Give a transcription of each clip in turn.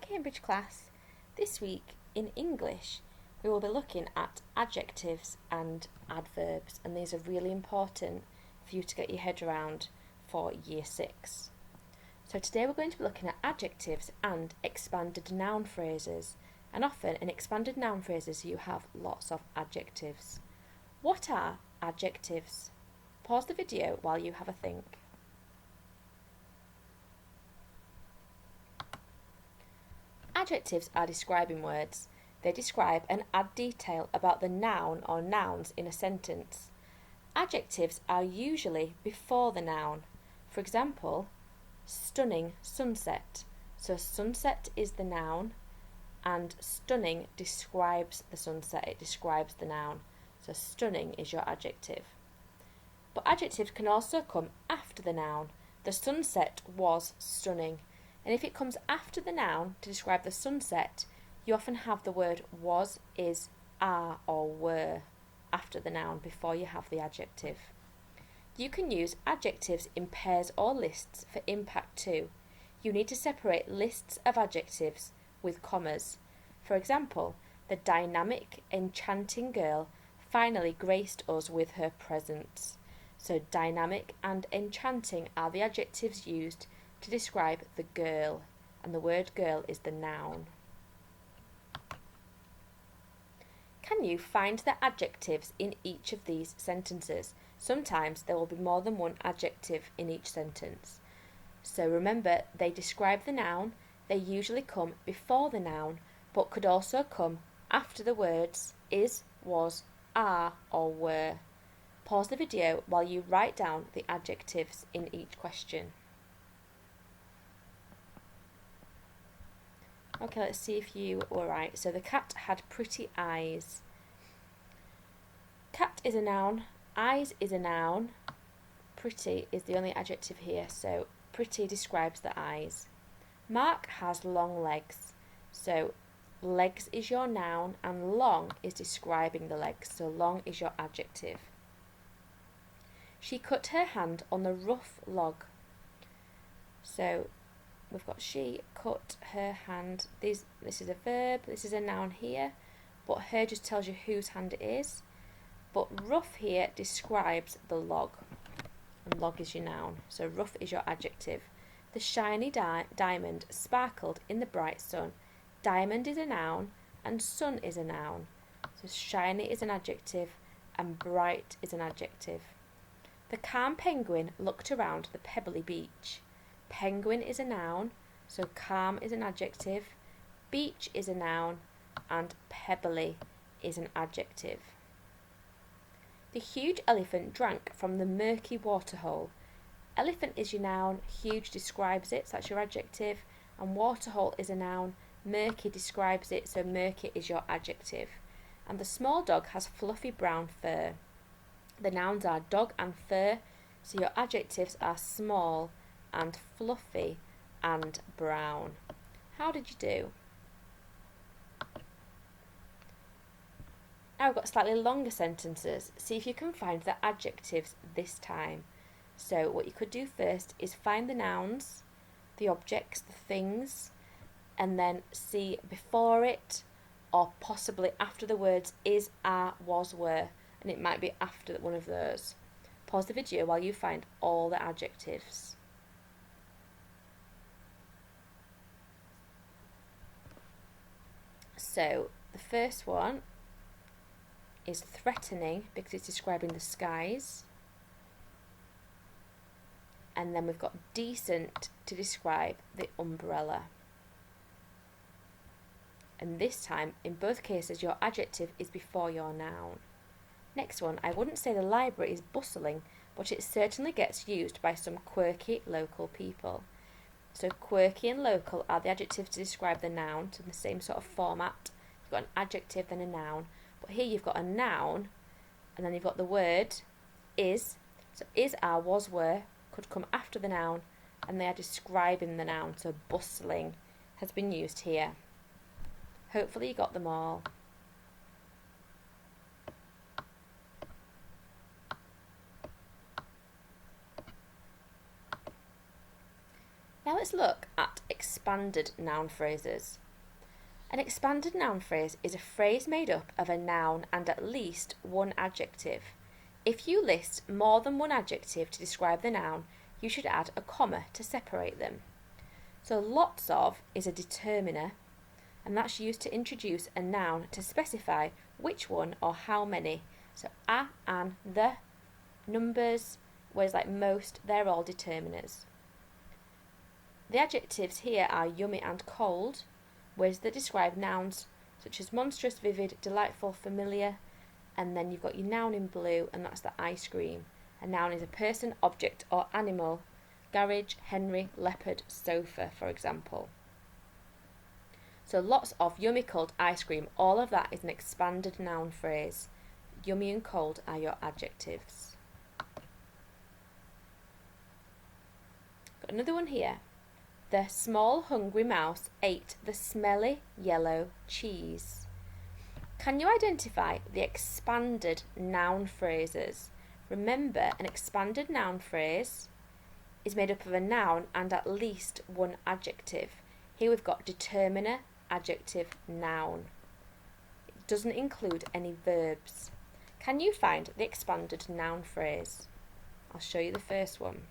Cambridge class. This week in English we will be looking at adjectives and adverbs, and these are really important for you to get your head around for year 6. So today we're going to be looking at adjectives and expanded noun phrases, and often in expanded noun phrases you have lots of adjectives. What are adjectives? Pause the video while you have a think. Adjectives are describing words. They describe and add detail about the noun or nouns in a sentence. Adjectives are usually before the noun. For example, stunning sunset. So sunset is the noun and stunning describes the sunset. It describes the noun. So stunning is your adjective. But adjectives can also come after the noun. The sunset was stunning. And if it comes after the noun to describe the sunset, you often have the word was, is, are or were after the noun before you have the adjective. You can use adjectives in pairs or lists for impact too. You need to separate lists of adjectives with commas. For example, the dynamic, enchanting girl finally graced us with her presence. So dynamic and enchanting are the adjectives used to describe the girl, and the word girl is the noun. Can you find the adjectives in each of these sentences? Sometimes there will be more than one adjective in each sentence. So remember, they describe the noun. They usually come before the noun, but could also come after the words is, was, are or were. Pause the video while you write down the adjectives in each question. Okay, let's see if you were right. So the cat had pretty eyes. Cat is a noun, eyes is a noun, pretty is the only adjective here, so pretty describes the eyes. Mark has long legs, so legs is your noun and long is describing the legs, so long is your adjective. She cut her hand on the rough log, so we've got she cut her hand. This is a verb, this is a noun here, but her just tells you whose hand it is. But rough here describes the log, and log is your noun, so rough is your adjective. The shiny diamond sparkled in the bright sun. Diamond is a noun and sun is a noun. So shiny is an adjective and bright is an adjective. The calm penguin looked around the pebbly beach. Penguin is a noun, so calm is an adjective, beach is a noun, and pebbly is an adjective. The huge elephant drank from the murky waterhole. Elephant is your noun, huge describes it, so that's your adjective, and waterhole is a noun, murky describes it, so murky is your adjective. And the small dog has fluffy brown fur. The nouns are dog and fur, so your adjectives are small and fluffy and brown. How did you do? Now we've got slightly longer sentences. See if you can find the adjectives this time. So what you could do first is find the nouns, the objects, the things, and then see before it or possibly after the words is, are, was, were, and it might be after one of those. Pause the video while you find all the adjectives. So the first one is threatening because it's describing the skies. And then we've got decent to describe the umbrella. And this time, in both cases, your adjective is before your noun. Next one, I wouldn't say the library is bustling, but it certainly gets used by some quirky local people. So quirky and local are the adjectives to describe the noun, so in the same sort of format. You've got an adjective then a noun. But here you've got a noun, and then you've got the word is. So is, are, was, were could come after the noun, and they are describing the noun. So bustling has been used here. Hopefully you got them all. Now let's look at expanded noun phrases. An expanded noun phrase is a phrase made up of a noun and at least one adjective. If you list more than one adjective to describe the noun, you should add a comma to separate them. So lots of is a determiner, and that's used to introduce a noun to specify which one or how many. So a, an, the, numbers, words like most, they're all determiners. The adjectives here are yummy and cold, words that describe nouns such as monstrous, vivid, delightful, familiar, and then you've got your noun in blue, and that's the ice cream. A noun is a person, object or animal. Garage, Henry, leopard, sofa, for example. So lots of yummy, cold, ice cream, all of that is an expanded noun phrase. Yummy and cold are your adjectives. Got another one here. The small hungry mouse ate the smelly yellow cheese. Can you identify the expanded noun phrases? Remember, an expanded noun phrase is made up of a noun and at least one adjective. Here we've got determiner, adjective, noun. It doesn't include any verbs. Can you find the expanded noun phrase? I'll show you the first one.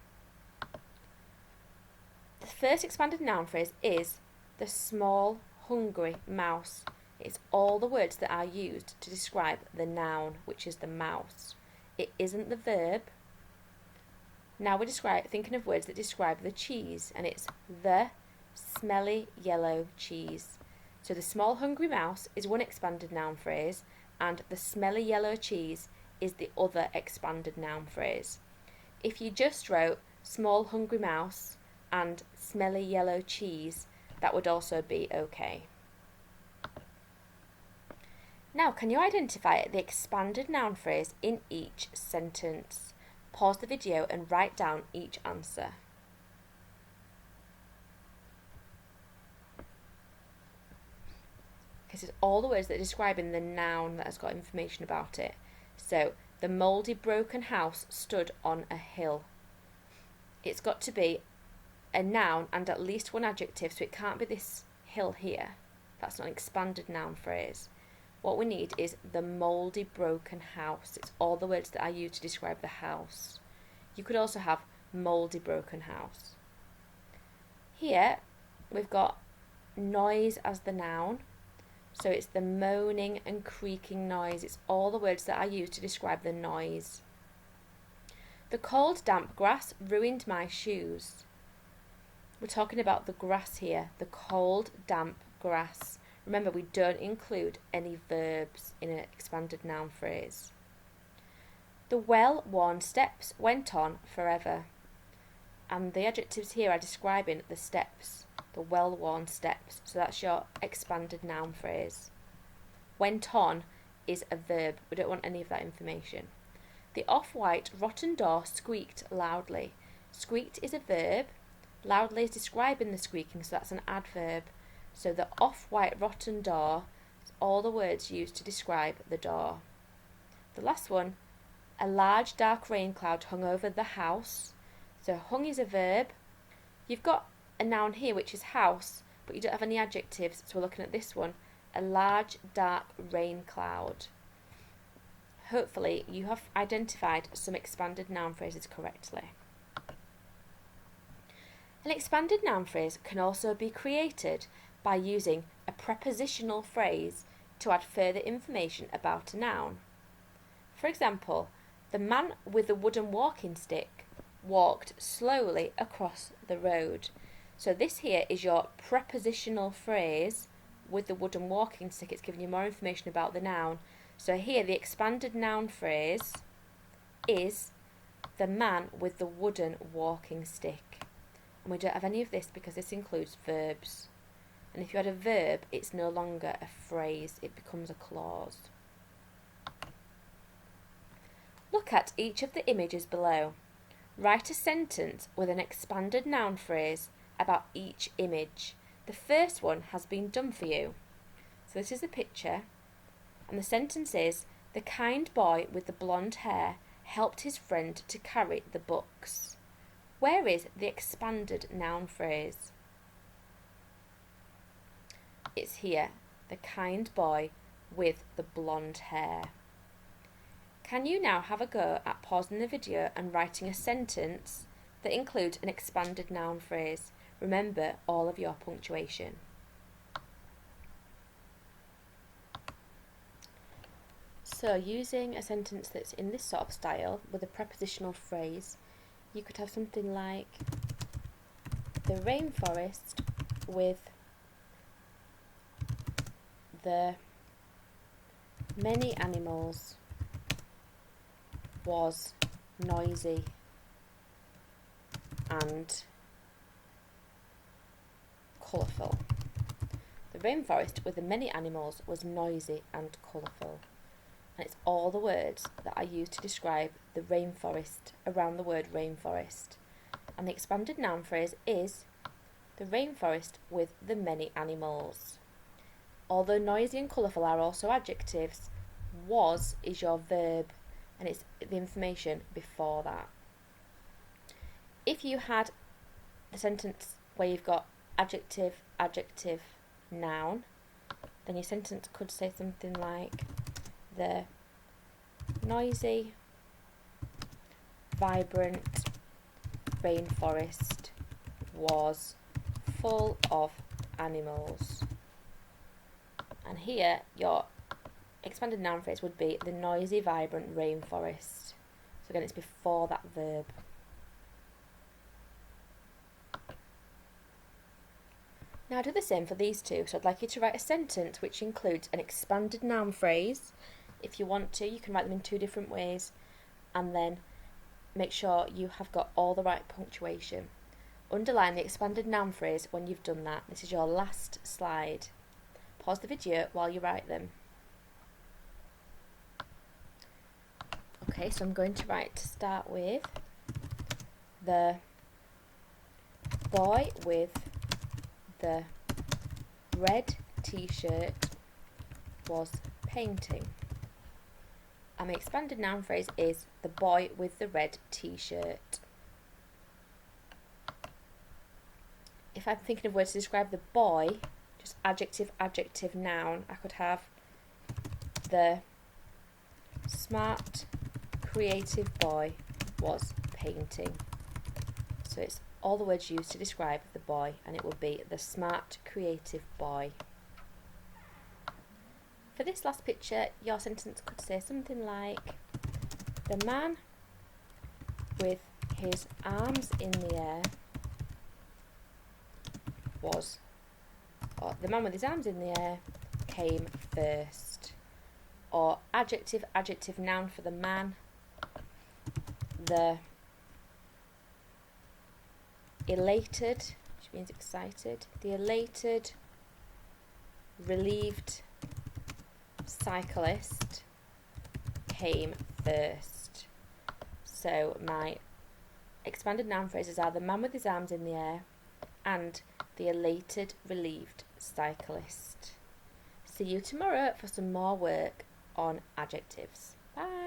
The first expanded noun phrase is the small hungry mouse. It's all the words that are used to describe the noun, which is the mouse. It isn't the verb. Now we're thinking of words that describe the cheese, and it's the smelly yellow cheese. So the small hungry mouse is one expanded noun phrase, and the smelly yellow cheese is the other expanded noun phrase. If you just wrote small hungry mouse and smelly yellow cheese, that would also be okay. Now, can you identify the expanded noun phrase in each sentence? Pause the video and write down each answer. This is all the words that are describing the noun that has got information about it. So, the mouldy broken house stood on a hill. It's got to be a noun and at least one adjective, so it can't be this hill here. That's not an expanded noun phrase. What we need is the mouldy broken house. It's all the words that are used to describe the house. You could also have mouldy broken house. Here we've got noise as the noun. So it's the moaning and creaking noise. It's all the words that are used to describe the noise. The cold damp grass ruined my shoes. We're talking about the grass here. The cold damp grass. Remember, we don't include any verbs in an expanded noun phrase. The well-worn steps went on forever. And the adjectives here are describing the steps, the well-worn steps. So that's your expanded noun phrase. Went on is a verb. We don't want any of that information. The off-white rotten door squeaked loudly. Squeaked is a verb. Loudly is describing the squeaking, so that's an adverb. So the off-white rotten door is all the words used to describe the door. The last one, a large dark rain cloud hung over the house. So hung is a verb. You've got a noun here which is house, but you don't have any adjectives, so we're looking at this one, a large dark rain cloud. Hopefully you have identified some expanded noun phrases correctly. An expanded noun phrase can also be created by using a prepositional phrase to add further information about a noun. For example, the man with the wooden walking stick walked slowly across the road. So this here is your prepositional phrase with the wooden walking stick. It's giving you more information about the noun. So here the expanded noun phrase is the man with the wooden walking stick. And we don't have any of this because this includes verbs. And if you add a verb, it's no longer a phrase, it becomes a clause. Look at each of the images below. Write a sentence with an expanded noun phrase about each image. The first one has been done for you. So this is a picture, and the sentence is, the kind boy with the blonde hair helped his friend to carry the books. Where is the expanded noun phrase? It's here, the kind boy with the blonde hair. Can you now have a go at pausing the video and writing a sentence that includes an expanded noun phrase? Remember all of your punctuation. So using a sentence that's in this sort of style with a prepositional phrase, you could have something like, the rainforest with the many animals was noisy and colourful. The rainforest with the many animals was noisy and colourful. And it's all the words that I use to describe the rainforest around the word rainforest. And the expanded noun phrase is the rainforest with the many animals. Although noisy and colourful are also adjectives, was is your verb, and it's the information before that. If you had the sentence where you've got adjective, adjective, noun, then your sentence could say something like, the noisy, vibrant rainforest was full of animals. And here your expanded noun phrase would be the noisy, vibrant rainforest. So again, it's before that verb. Now do the same for these two. So I'd like you to write a sentence which includes an expanded noun phrase. If you want to, you can write them in two different ways, and then make sure you have got all the right punctuation. Underline the expanded noun phrase when you've done that. This is your last slide. Pause the video while you write them. Okay, so I'm going to write to start with, the boy with the red t-shirt was painting. And my expanded noun phrase is the boy with the red t-shirt. If I'm thinking of words to describe the boy, just adjective, adjective, noun, I could have the smart, creative boy was painting. So it's all the words used to describe the boy, and it would be the smart, creative boy. For this last picture, your sentence could say something like, the man with his arms in the air was, or the man with his arms in the air came first. Or adjective, adjective, noun for the man, the elated, which means excited, the elated, relieved cyclist came first. So my expanded noun phrases are the man with his arms in the air and the elated, relieved cyclist. See you tomorrow for some more work on adjectives. Bye!